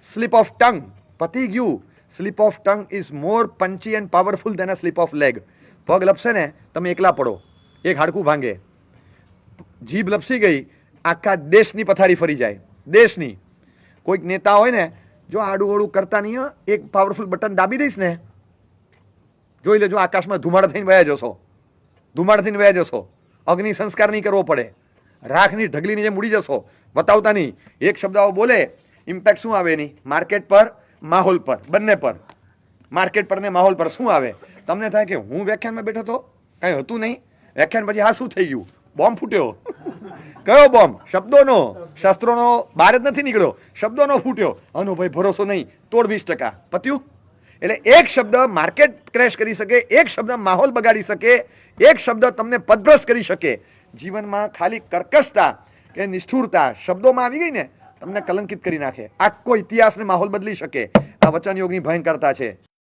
Slip of tongue, પતી ગયું. Slip of tongue is more punchy and powerful than a slip of leg. પગ લપસે ને તમે એકલા પડો, એક હાડકું ભાંગે. જીભ લપસી ગઈ, આખા દેશની પથારી ફરી જાય, દેશની. કોઈક નેતા હોય ને, જો આડું ઓળું કરતા નહીં, એક પાવરફુલ બટન દાબી દઈશ ને, જોઈ લેજો આકાશમાં ધુમાડા થઈને વયા જશો, ધુમાડા થઈને વયા જશો. અગ્નિ સંસ્કાર નહીં કરવો પડે, રાખની ઢગલીની જેમ ઉડી જશો, બતાવતા નહીં. એક શબ્દ આવો બોલે, ઇમ્પેક્ટ શું આવે એની? માર્કેટ પર, માહોલ પર, બંને પર. માર્કેટ પર ને માહોલ પર શું આવે? તમને થાય કે હું વ્યાખ્યાનમાં બેઠો હતો, કાંઈ હતું નહીં, વ્યાખ્યાન પછી આ શું થઈ ગયું? બોમ્બ ફૂટ્યો. કયો બોમ્બ? શબ્દોનો, શસ્ત્રોનો બહાર જ નથી નીકળ્યો, શબ્દોનો ફૂટ્યો. આનો ભાઈ ભરોસો નહીં, તોડ 20%. પત્યું? એટલે એક શબ્દ માર્કેટ ક્રેશ કરી શકે, એક શબ્દ માહોલ બગાડી શકે, એક શબ્દ તમને પદભ્રષ્ટ કરી શકે. જીવનમાં ખાલી કર્કશતા કે નિષ્ઠુરતા શબ્દોમાં આવી ગઈ ને, તમને કલંકિત કરી નાખે. આખો ઇતિહાસને માહોલ બદલી શકે. આ વચન યોગની ભયંકરતા છે.